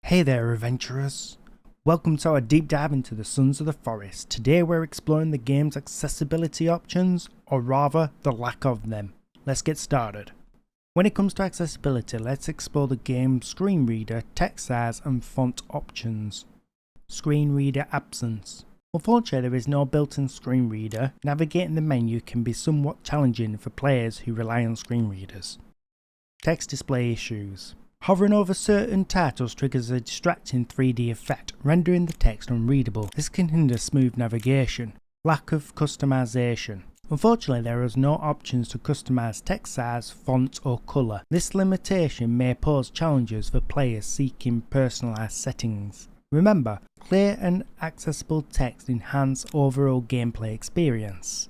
Hey there, adventurers! Welcome to our deep dive into the Sons of the Forest. Today we're exploring the game's accessibility options, or rather, the lack of them. Let's get started. When it comes to accessibility, let's explore the game's screen reader, text size and font options. Screen reader absence. Unfortunately, there is no built-in screen reader. Navigating the menu can be somewhat challenging for players who rely on screen readers. Text display issues. Hovering over certain titles triggers a distracting 3D effect, rendering the text unreadable. This can hinder smooth navigation. Lack of customization. Unfortunately, there is no options to customize text size, font or colour. This limitation may pose challenges for players seeking personalized settings. Remember, clear and accessible text enhance overall gameplay experience.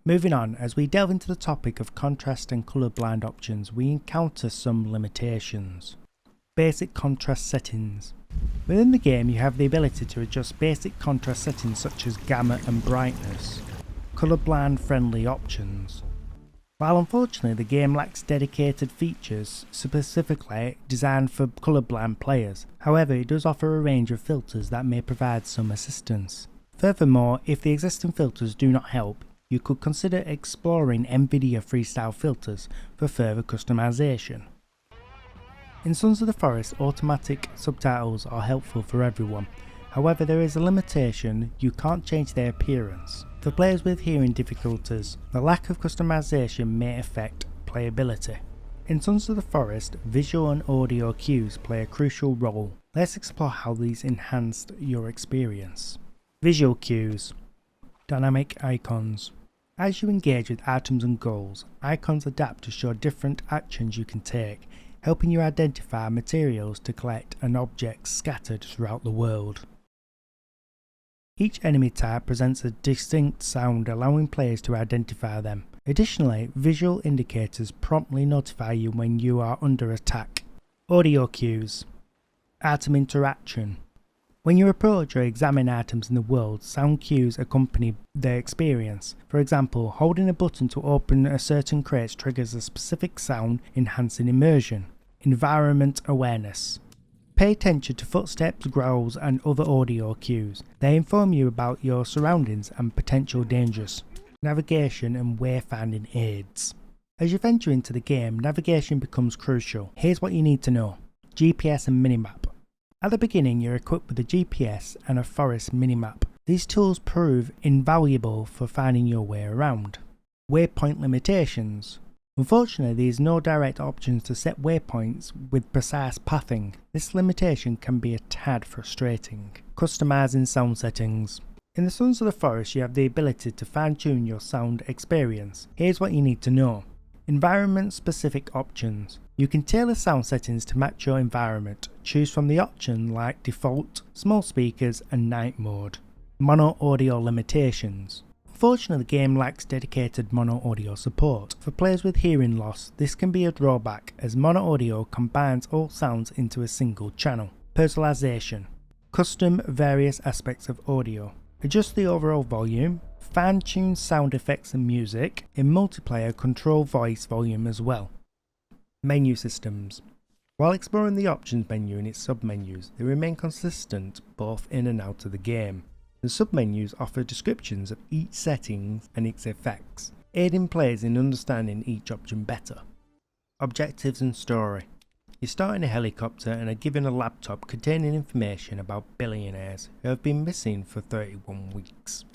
Moving on, as we delve into the topic of contrast and colourblind options, we encounter some limitations. Basic contrast settings. Within the game, you have the ability to adjust basic contrast settings such as gamma and brightness. Colourblind friendly options. While unfortunately the game lacks dedicated features specifically designed for colourblind players, however it does offer a range of filters that may provide some assistance. Furthermore, if the existing filters do not help, you could consider exploring NVIDIA freestyle filters for further customization. In Sons of the Forest, automatic subtitles are helpful for everyone. However, there is a limitation: you can't change their appearance. For players with hearing difficulties, the lack of customization may affect playability. In Sons of the Forest, visual and audio cues play a crucial role. Let's explore how these enhanced your experience. Visual cues. Dynamic icons. As you engage with items and goals, icons adapt to show different actions you can take, helping you identify materials to collect and objects scattered throughout the world. Each enemy type presents a distinct sound, allowing players to identify them. Additionally, visual indicators promptly notify you when you are under attack. Audio cues. Item interaction. When you approach or examine items in the world, sound cues accompany the experience. For example, holding a button to open a certain crate triggers a specific sound, enhancing immersion. Environment awareness. Pay attention to footsteps, growls and other audio cues. They inform you about your surroundings and potential dangers. Navigation and wayfinding aids. As you venture into the game, navigation becomes crucial. Here's what you need to know. GPS and minimap. At the beginning, you're equipped with a GPS and a forest minimap. These tools prove invaluable for finding your way around. Waypoint limitations. Unfortunately, there is no direct options to set waypoints with precise pathing. This limitation can be a tad frustrating. Customizing sound settings. In the Sons of the Forest, you have the ability to fine-tune your sound experience. Here's what you need to know. Environment-specific options. You can tailor sound settings to match your environment. Choose from the option like default, small speakers and night mode. Mono audio limitations. Unfortunately, the game lacks dedicated mono audio support. For players with hearing loss, this can be a drawback as mono audio combines all sounds into a single channel. Personalization. Custom various aspects of audio. Adjust the overall volume. Fine-tune sound effects and music. In multiplayer, control voice volume as well. Menu systems. While exploring the options menu and its submenus, they remain consistent both in and out of the game. The submenus offer descriptions of each setting and its effects, aiding players in understanding each option better. Objectives and story. You start in a helicopter and are given a laptop containing information about billionaires who have been missing for 31 weeks.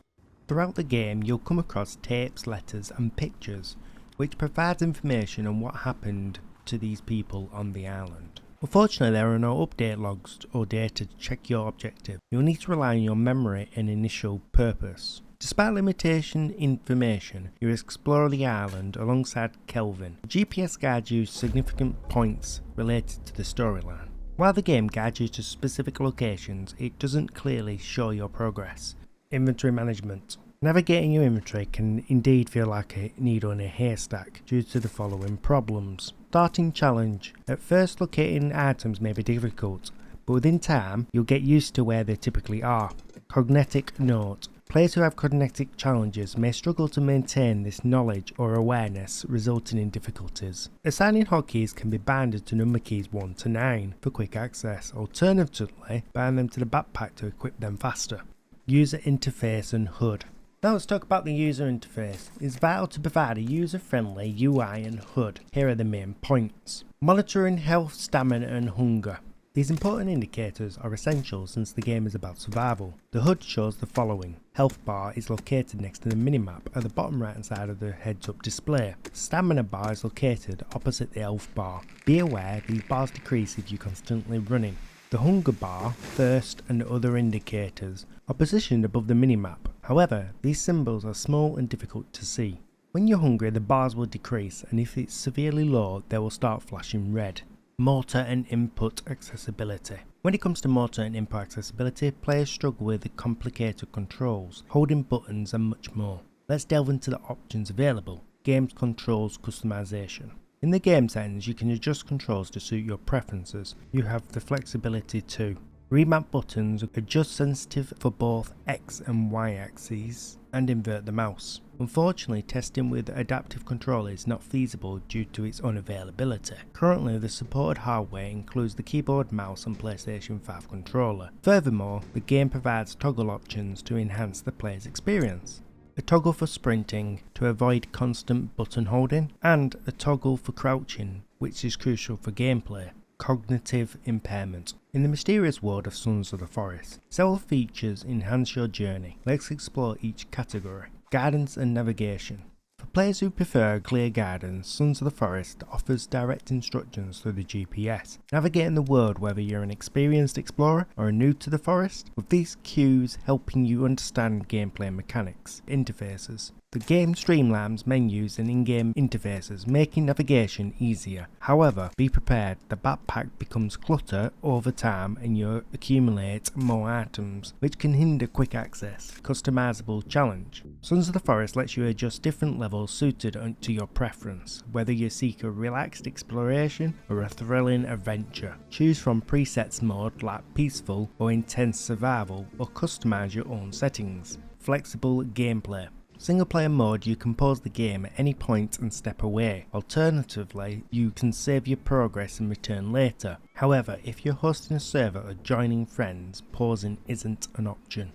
Throughout the game, you'll come across tapes, letters and pictures, which provides information on what happened to these people on the island. Unfortunately, there are no update logs or data to check your objective. You'll need to rely on your memory and initial purpose. Despite limitation information, you explore the island alongside Kelvin. The GPS guides you significant points related to the storyline. While the game guides you to specific locations, it doesn't clearly show your progress. Inventory management. Navigating your inventory can indeed feel like a needle in a haystack due to the following problems. Starting challenge. At first, locating items may be difficult, but within time, you'll get used to where they typically are. Cognitive note. Players who have cognitive challenges may struggle to maintain this knowledge or awareness, resulting in difficulties. Assigning hotkeys can be bounded to number keys 1 to 9 for quick access. Alternatively, bind them to the backpack to equip them faster. User Interface and HUD. Now let's talk about the user interface. It's vital to provide a user-friendly UI and HUD. Here are the main points. Monitoring health, stamina and hunger. These important indicators are essential since the game is about survival. The HUD shows the following. Health bar is located next to the minimap at the bottom right hand side of the heads-up display. Stamina bar is located opposite the health bar. Be aware these bars decrease if you're constantly running. The hunger bar, thirst and other indicators are positioned above the minimap. However, these symbols are small and difficult to see. When you're hungry, the bars will decrease, and if it's severely low, they will start flashing red. Motor and input accessibility. When it comes to motor and input accessibility, players struggle with the complicated controls, holding buttons and much more. Let's delve into the options available. Game controls customization. In the game settings, you can adjust controls to suit your preferences. You have the flexibility to remap buttons, adjust sensitive for both X and Y axes, and invert the mouse. Unfortunately, testing with adaptive controller is not feasible due to its unavailability. Currently, the supported hardware includes the keyboard, mouse and PlayStation 5 controller. Furthermore, the game provides toggle options to enhance the player's experience. A toggle for sprinting to avoid constant button holding, and a toggle for crouching, which is crucial for gameplay. Cognitive Impairment. In the mysterious world of Sons of the Forest, several features enhance your journey. Let's explore each category. Guidance and navigation. For players who prefer clear guidance, Sons of the Forest offers direct instructions through the GPS, navigating the world whether you're an experienced explorer or new to the forest, with these cues helping you understand gameplay mechanics. Interfaces. The game streamlines menus and in-game interfaces, making navigation easier. However, be prepared, the backpack becomes clutter over time and you accumulate more items, which can hinder quick access. Customizable challenge. Sons of the Forest lets you adjust different levels suited to your preference, whether you seek a relaxed exploration or a thrilling adventure. Choose from presets mode like peaceful or intense survival, or customize your own settings. Flexible gameplay. Single player mode, you can pause the game at any point and step away. Alternatively, you can save your progress and return later. However, if you're hosting a server or joining friends, pausing isn't an option.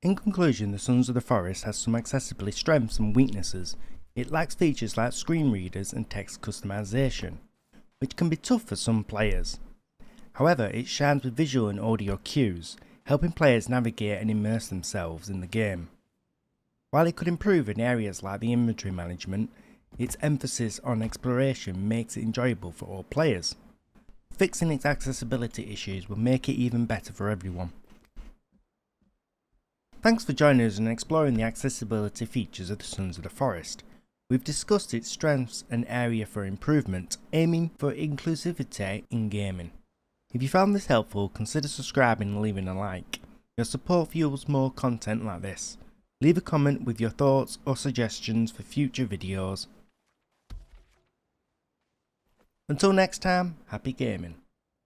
In conclusion, the Sons of the Forest has some accessibility strengths and weaknesses. It lacks features like screen readers and text customization, which can be tough for some players. However, it shines with visual and audio cues, helping players navigate and immerse themselves in the game. While it could improve in areas like the inventory management, its emphasis on exploration makes it enjoyable for all players. Fixing its accessibility issues will make it even better for everyone. Thanks for joining us in exploring the accessibility features of the Sons of the Forest. We've discussed its strengths and area for improvement, aiming for inclusivity in gaming. If you found this helpful, consider subscribing and leaving a like. Your support fuels more content like this. Leave a comment with your thoughts or suggestions for future videos. Until next time, happy gaming.